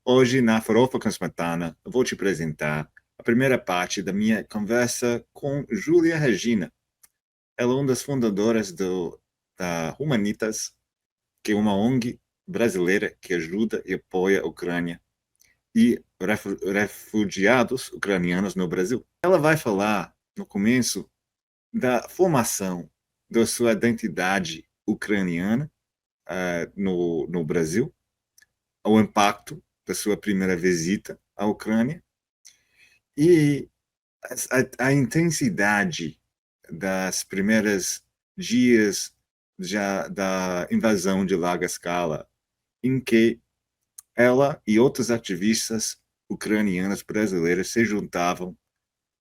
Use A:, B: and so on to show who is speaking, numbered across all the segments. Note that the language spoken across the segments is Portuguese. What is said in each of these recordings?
A: Hoje, na Farofa com Smetana, eu vou te apresentar a primeira parte da minha conversa com Júlia Regina. Ela é uma das fundadoras da Humanitas, que é uma ONG brasileira que ajuda e apoia a Ucrânia e refugiados ucranianos no Brasil. Ela vai falar, no começo, da formação da sua identidade ucraniana no Brasil, o impacto da sua primeira visita à Ucrânia e a intensidade das primeiras dias já da invasão de larga escala, em que ela e outras ativistas ucranianas brasileiras se juntavam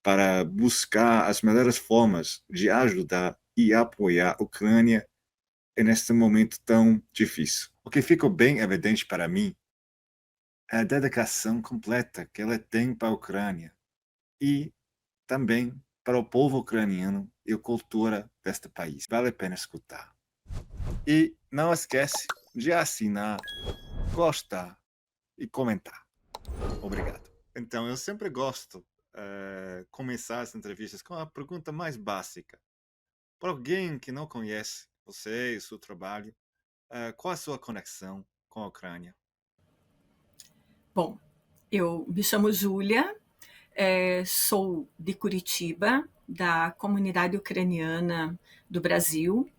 A: para buscar as melhores formas de ajudar e apoiar a Ucrânia neste momento tão difícil. O que ficou bem evidente para mim é a dedicação completa que ela tem para a Ucrânia e também para o povo ucraniano e a cultura deste país. Vale a pena escutar. E não esquece de assinar, gostar e comentar. Obrigado. Então, eu sempre gosto começar as entrevistas com a pergunta mais básica. Para alguém que não conhece você e o seu trabalho, qual a sua conexão com a Ucrânia?
B: Bom, eu me chamo Júlia, sou de Curitiba, da comunidade ucraniana do Brasil.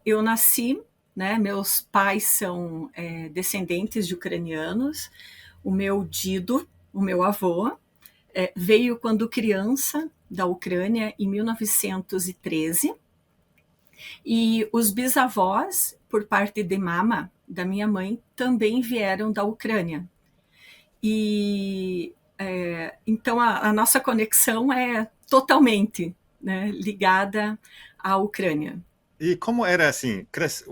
B: Eu nasci, né, meus pais são descendentes de ucranianos. O meu Dido, o meu avô, veio quando criança da Ucrânia em 1913. E os bisavós, por parte de mama, da minha mãe, também vieram da Ucrânia. E então a nossa conexão é totalmente, né, ligada à Ucrânia.
A: E como era assim,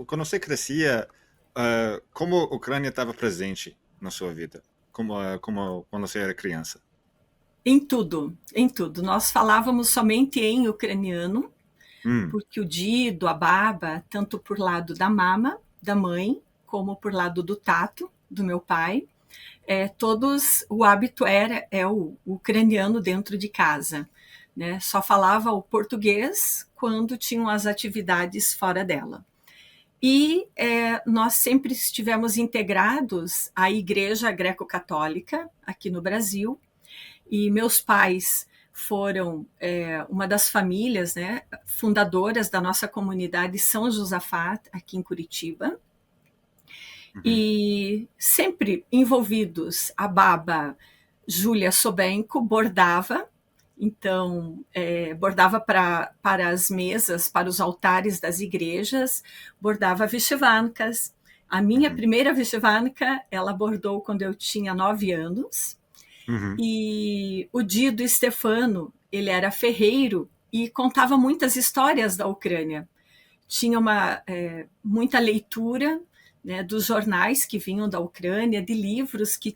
A: quando você crescia, como a Ucrânia estava presente na sua vida? Como quando você era criança?
B: Em tudo, em tudo. Nós falávamos somente em ucraniano,
A: Hum,
B: porque o Dido, a baba, tanto por lado da mama, da mãe, como por lado do tato, do meu pai, todos, o hábito é o ucraniano dentro de casa. Né? Só falava o português quando tinham as atividades fora dela. E nós sempre estivemos integrados à Igreja Greco-Católica aqui no Brasil, e meus pais foram uma das famílias, né, fundadoras da nossa comunidade São Josafá, aqui em Curitiba,
A: uhum.
B: e sempre envolvidos. A baba Júlia Sobenco bordava, então bordava para as mesas, para os altares das igrejas, bordava vyshivánkas. A minha
A: Uhum.
B: primeira vyshivánka ela bordou quando eu tinha 9 anos,
A: Uhum.
B: e o Dido Stefano, ele era ferreiro e contava muitas histórias da Ucrânia. Tinha muita leitura, né, dos jornais que vinham da Ucrânia, de livros que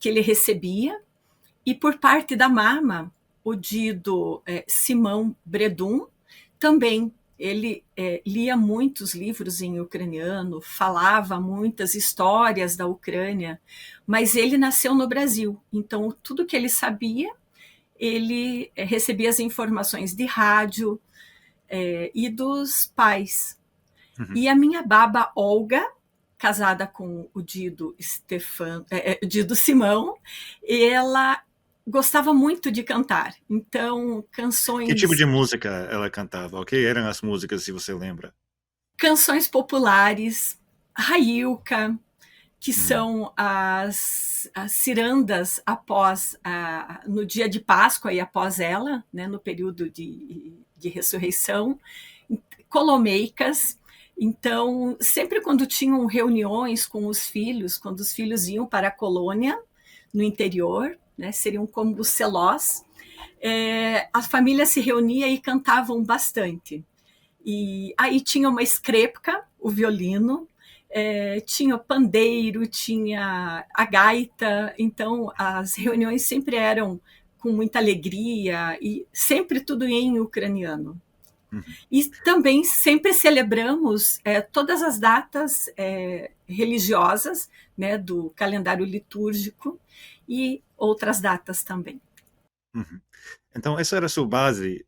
B: ele recebia. E por parte da mama, o Dido Simão Bredum também. Ele lia muitos livros em ucraniano, falava muitas histórias da Ucrânia, mas ele nasceu no Brasil, então tudo que ele sabia, ele recebia as informações de rádio e dos pais.
A: Uhum.
B: E a minha baba Olga, casada com o Dido Simão, ela gostava muito de cantar. Então,
A: Que tipo
B: canções
A: de música ela cantava? O que eram as músicas, se você lembra?
B: canções populares, Railka, que
A: Uhum.
B: são as cirandas no dia de Páscoa e após ela, né, no período de ressurreição, colomeicas. Então, sempre quando tinham reuniões com os filhos, quando os filhos iam para a colônia, no interior, né, seriam como os celós, a família se reunia e cantavam bastante. E aí tinha uma eskrepka, o violino, tinha o pandeiro, tinha a gaita, então as reuniões sempre eram com muita alegria e sempre tudo em ucraniano.
A: Uhum.
B: E também sempre celebramos todas as datas religiosas né, do calendário litúrgico e outras datas também.
A: Uhum. Então, essa era a sua base.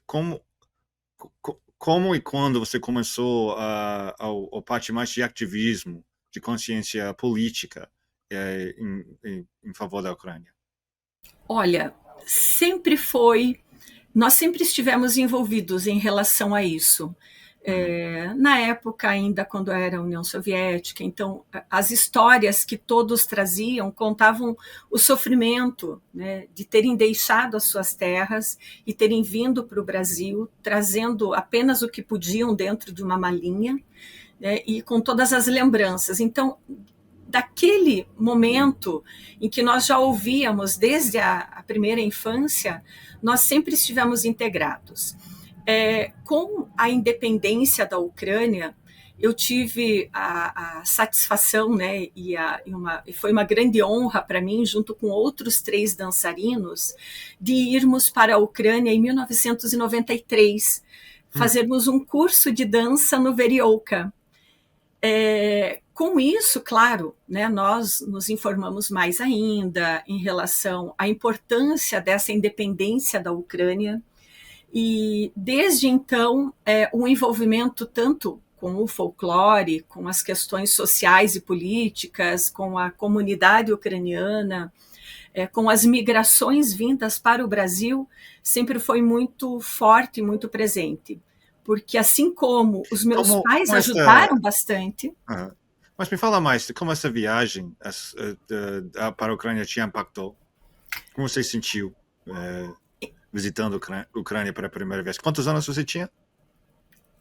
A: Como e quando você começou a parte mais de ativismo, de consciência política em favor da Ucrânia?
B: Olha, sempre foi, nós sempre estivemos envolvidos em relação a isso. Na época ainda quando era a União Soviética, então as histórias que todos traziam contavam o sofrimento, né, de terem deixado as suas terras e terem vindo para o Brasil, trazendo apenas o que podiam dentro de uma malinha, né, e com todas as lembranças. Então, daquele momento em que nós já ouvíamos desde a primeira infância, nós sempre estivemos integrados. Com a independência da Ucrânia, eu tive a satisfação, né, e foi uma grande honra para mim, junto com outros 3 dançarinos, de irmos para a Ucrânia em 1993, fazermos um curso de dança no Veryovka. Com isso, claro, né, nós nos informamos mais ainda em relação à importância dessa independência da Ucrânia, e desde então o envolvimento tanto com o folclore, com as questões sociais e políticas, com a comunidade ucraniana, com as migrações vindas para o Brasil, sempre foi muito forte e muito presente. Porque assim como os meus pais ajudaram bastante.
A: Mas me fala mais, como essa viagem para a Ucrânia te impactou? Como você sentiu visitando a Ucrânia pela primeira vez? Quantos anos você tinha?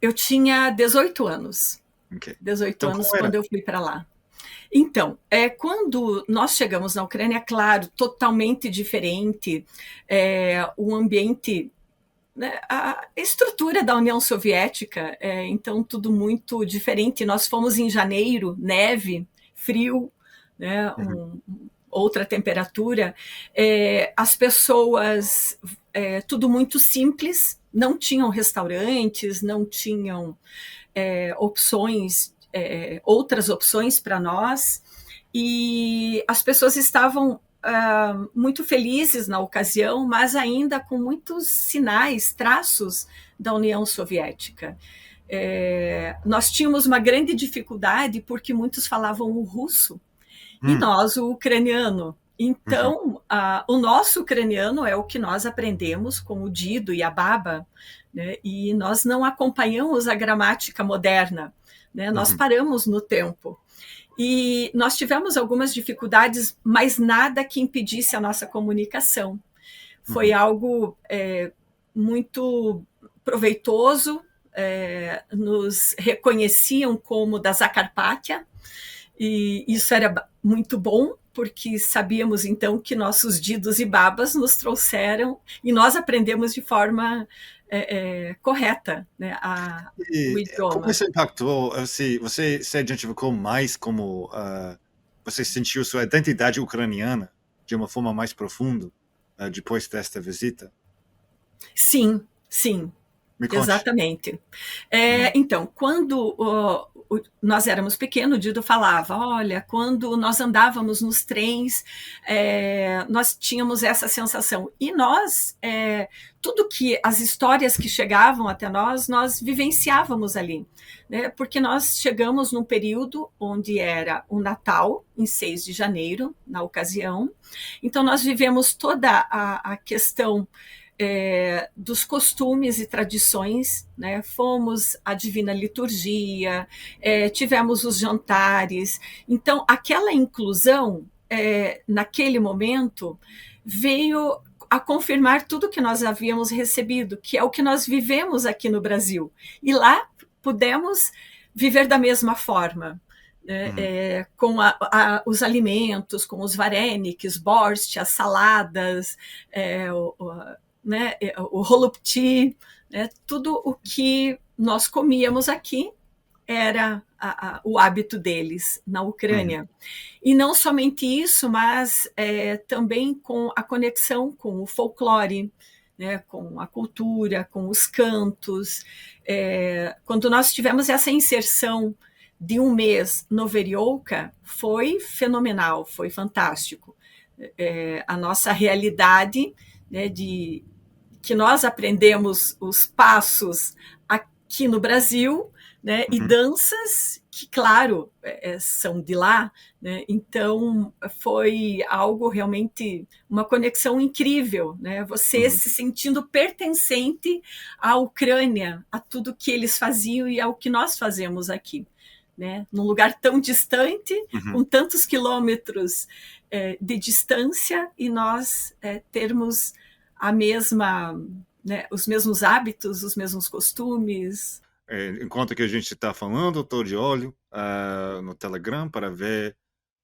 B: Eu tinha 18 anos.
A: Okay.
B: 18 então, anos quando eu fui para lá. Então, quando nós chegamos na Ucrânia, claro, totalmente diferente, o ambiente, né, a estrutura da União Soviética, então tudo muito diferente. Nós fomos em janeiro, neve, frio, né, outra temperatura. As pessoas, tudo muito simples, não tinham restaurantes, não tinham opções, outras opções para nós, e as pessoas estavam muito felizes na ocasião, mas ainda com muitos sinais, traços da União Soviética. Nós tínhamos uma grande dificuldade porque muitos falavam o russo e nós o ucraniano. Então, o nosso ucraniano é o que nós aprendemos com o Dido e a Baba, né? E nós não acompanhamos a gramática moderna, né? Nós paramos no tempo. E nós tivemos algumas dificuldades, mas nada que impedisse a nossa comunicação. Foi algo muito proveitoso, nos reconheciam como da Zacarpátia, e isso era muito bom, porque sabíamos então que nossos didos e babas nos trouxeram, e nós aprendemos de forma correta, né, o idioma.
A: Como isso impactou? Você se identificou mais como você sentiu sua identidade ucraniana de uma forma mais profunda depois desta visita?
B: Sim, sim. Exatamente. Então, quando nós éramos pequenos, o Dido falava, olha, quando nós andávamos nos trens, nós tínhamos essa sensação. E nós, tudo que, as histórias que chegavam até nós vivenciávamos ali, né? Porque nós chegamos num período onde era o Natal, em 6 de janeiro, na ocasião. Então, nós vivemos toda a questão dos costumes e tradições, né? Fomos à Divina Liturgia, tivemos os jantares. Então, aquela inclusão, naquele momento, veio a confirmar tudo que nós havíamos recebido, que é o que nós vivemos aqui no Brasil. E lá pudemos viver da mesma forma. Com os alimentos, com os vareniks, borscht, as saladas, né, o holubtchi, né, tudo o que nós comíamos aqui era o hábito deles na Ucrânia. E não somente isso, mas também com a conexão com o folclore, né, com a cultura, com os cantos. Quando nós tivemos essa inserção de um mês Noverioka foi fenomenal, foi fantástico. A nossa realidade, né, de que nós aprendemos os passos aqui no Brasil, né, e danças que, claro, são de lá, né, então foi algo realmente, uma conexão incrível, né, você se sentindo pertencente à Ucrânia, a tudo que eles faziam e ao que nós fazemos aqui. Né, num lugar tão distante, com tantos quilômetros de distância, e nós termos a mesma, né, os mesmos hábitos, os mesmos costumes.
A: Enquanto que a gente está falando, estou de olho no Telegram para ver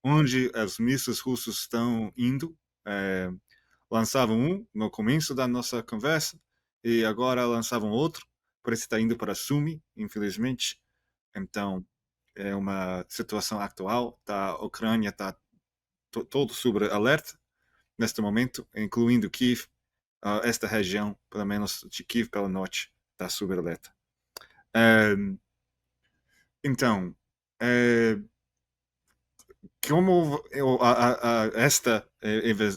A: onde as missas russas estão indo. Lançavam um no começo da nossa conversa e agora lançavam outro. Parece que está indo para Sumi, infelizmente. Então, é uma situação atual. A Ucrânia está todo sob alerta neste momento, incluindo Kiev. Esta região, pelo menos de Kiev pelo norte, está sob alerta. Então, como esta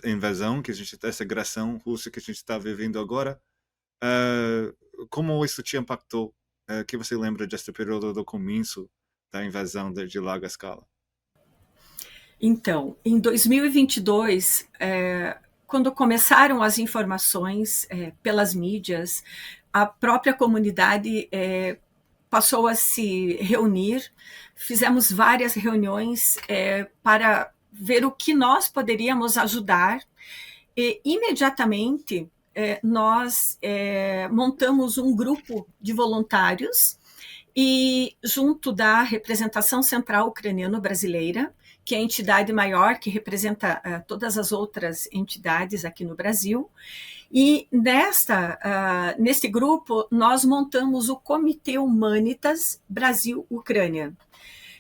A: invasão, que a gente, essa agressão russa que a gente está vivendo agora, como isso te impactou? Que você lembra deste período do começo da invasão de larga escala?
B: Então, em 2022, quando começaram as informações pelas mídias, a própria comunidade passou a se reunir, fizemos várias reuniões para ver o que nós poderíamos ajudar, e imediatamente nós montamos um grupo de voluntários, e junto da representação central ucraniano-brasileira, que é a entidade maior que representa todas as outras entidades aqui no Brasil. E neste grupo, nós montamos o Comitê Humanitas Brasil-Ucrânia.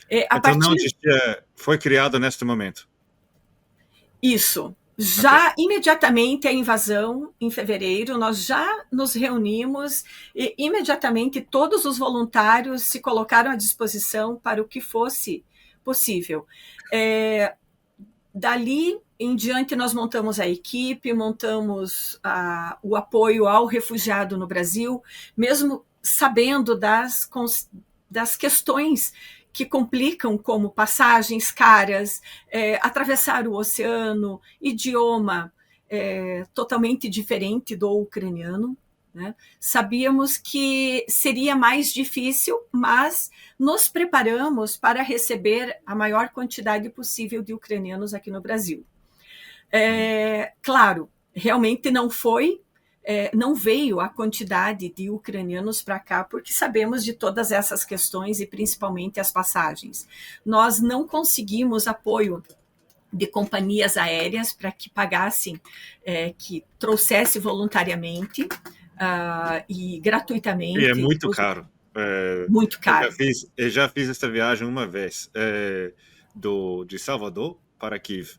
A: Então, não existia, foi criado neste momento?
B: Isso. Já imediatamente a invasão, em fevereiro, nós já nos reunimos e imediatamente todos os voluntários se colocaram à disposição para o que fosse possível. Dali em diante, nós montamos a equipe, montamos o apoio ao refugiado no Brasil, mesmo sabendo das questões que complicam, como passagens caras, atravessar o oceano, idioma totalmente diferente do ucraniano. Né? Sabíamos que seria mais difícil, mas nos preparamos para receber a maior quantidade possível de ucranianos aqui no Brasil. Claro, realmente não veio a quantidade de ucranianos para cá, porque sabemos de todas essas questões e principalmente as passagens. Nós não conseguimos apoio de companhias aéreas para que pagassem, que trouxesse voluntariamente e gratuitamente.
A: E é muito caro.
B: Muito caro.
A: Eu já fiz essa viagem uma vez, de Salvador para Kiev.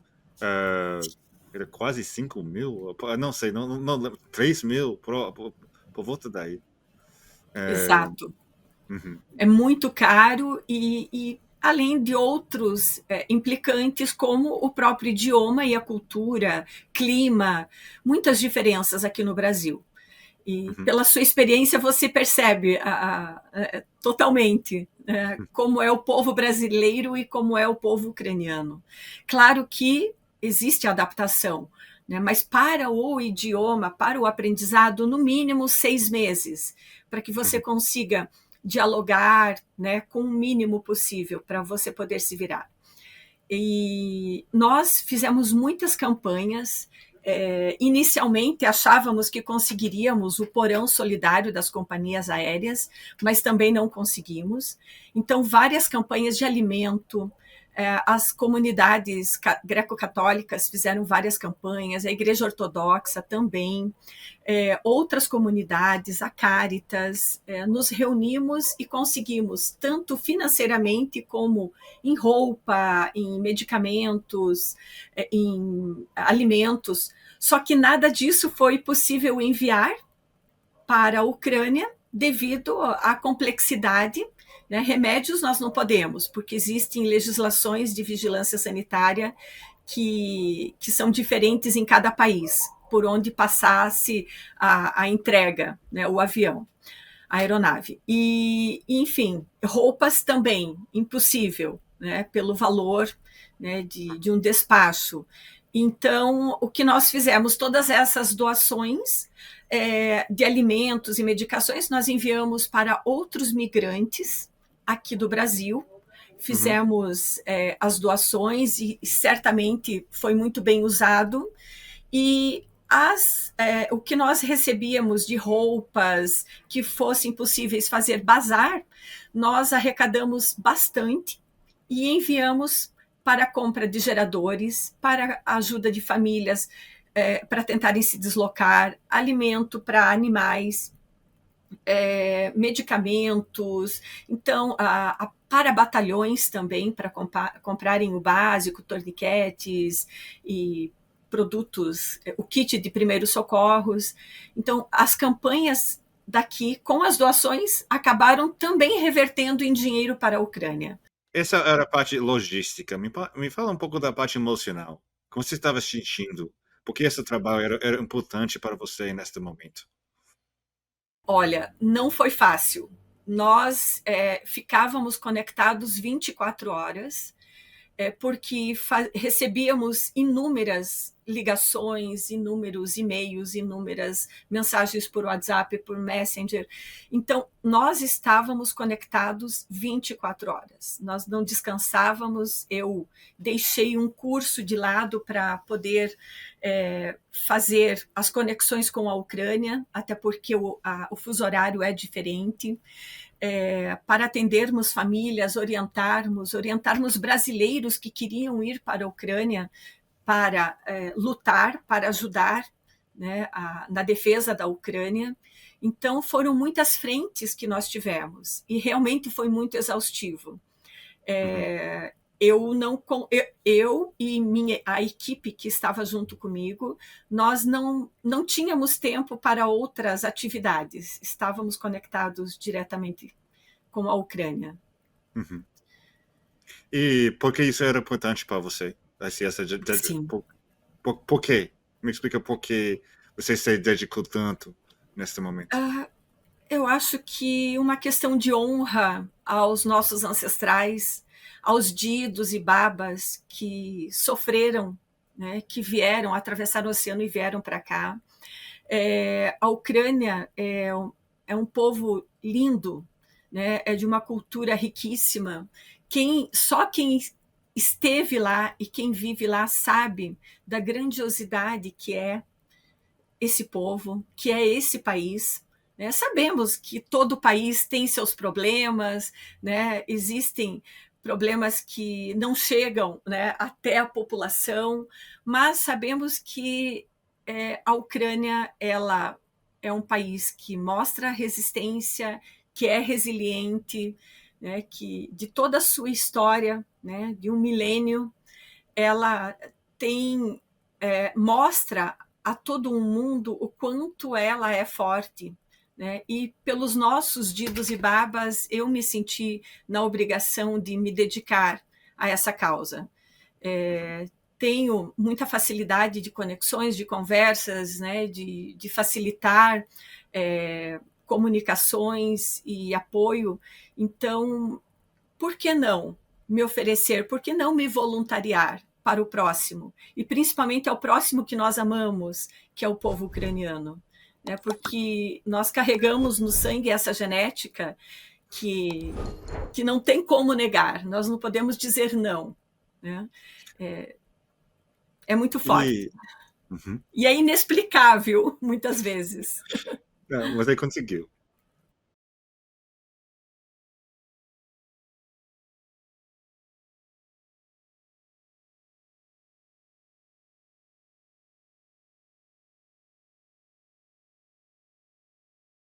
A: Era quase 5 mil, não sei, não 3 mil, por volta daí.
B: Exato. É muito caro e além de outros implicantes, como o próprio idioma e a cultura, clima, muitas diferenças aqui no Brasil. E pela sua experiência você percebe totalmente como é o povo brasileiro e como é o povo ucraniano. Claro que existe adaptação, né? Mas para o idioma, para o aprendizado, no mínimo 6 meses, para que você consiga dialogar, né, com o mínimo possível para você poder se virar. E nós fizemos muitas campanhas. Inicialmente achávamos que conseguiríamos o porão solidário das companhias aéreas, mas também não conseguimos. Então, várias campanhas de alimento, as comunidades greco-católicas fizeram várias campanhas, a Igreja Ortodoxa também, outras comunidades, a Cáritas, nos reunimos e conseguimos, tanto financeiramente como em roupa, em medicamentos, em alimentos, só que nada disso foi possível enviar para a Ucrânia devido à complexidade né? Remédios nós não podemos, porque existem legislações de vigilância sanitária que são diferentes em cada país, por onde passasse a entrega, né, o avião, a aeronave. E, enfim, roupas também, impossível, né, pelo valor, né, de um despacho. Então, o que nós fizemos, todas essas doações de alimentos e medicações, nós enviamos para outros migrantes aqui do Brasil. Fizemos as doações e certamente foi muito bem usado. E o que nós recebíamos de roupas que fossem possíveis fazer bazar, nós arrecadamos bastante e enviamos para a compra de geradores, para a ajuda de famílias para tentarem se deslocar, alimento para animais, medicamentos, então para batalhões também, para comprarem o básico, torniquetes e produtos, o kit de primeiros socorros. Então, as campanhas daqui, com as doações, acabaram também revertendo em dinheiro para a Ucrânia.
A: Essa era a parte logística. Me fala um pouco da parte emocional. Como você estava se sentindo? Por que esse trabalho era importante para você neste momento?
B: Olha, não foi fácil. Nós ficávamos conectados 24 horas, porque recebíamos inúmeras ligações, inúmeros e-mails, inúmeras mensagens por WhatsApp, por Messenger. Então, nós estávamos conectados 24 horas. Nós não descansávamos. Eu deixei um curso de lado para poder fazer as conexões com a Ucrânia, até porque o fuso horário é diferente. Para atendermos famílias, orientarmos brasileiros que queriam ir para a Ucrânia para lutar, para ajudar, né, na defesa da Ucrânia. Então, foram muitas frentes que nós tivemos e realmente foi muito exaustivo. Eu e a equipe que estava junto comigo, nós não tínhamos tempo para outras atividades. Estávamos conectados diretamente com a Ucrânia.
A: Uhum. E por que isso era importante para você? Assim,
B: Sim.
A: Por quê? Me explica por que você se dedicou tanto neste momento.
B: Eu acho que uma questão de honra aos nossos ancestrais, aos didos e babas que sofreram, né, que vieram, atravessaram o oceano e vieram para cá. A Ucrânia é um povo lindo, né, é de uma cultura riquíssima. Só quem esteve lá e quem vive lá sabe da grandiosidade que é esse povo, que é esse país. Né? Sabemos que todo país tem seus problemas, né? Existem problemas que não chegam, né, até a população, mas sabemos que a Ucrânia ela é um país que mostra resistência, que é resiliente, né, que de toda a sua história, né, de um milênio, ela mostra a todo um mundo o quanto ela é forte. Né? E pelos nossos didos e babas, eu me senti na obrigação de me dedicar a essa causa. Tenho muita facilidade de conexões, de conversas, né? de facilitar comunicações e apoio. Então, por que não me oferecer? Por que não me voluntariar para o próximo? E principalmente ao próximo que nós amamos, que é o povo ucraniano. Né? Porque nós carregamos no sangue essa genética que não tem como negar. Nós não podemos dizer não. Né? É muito forte.
A: Uhum.
B: E é inexplicável, muitas vezes.
A: Não, você conseguiu.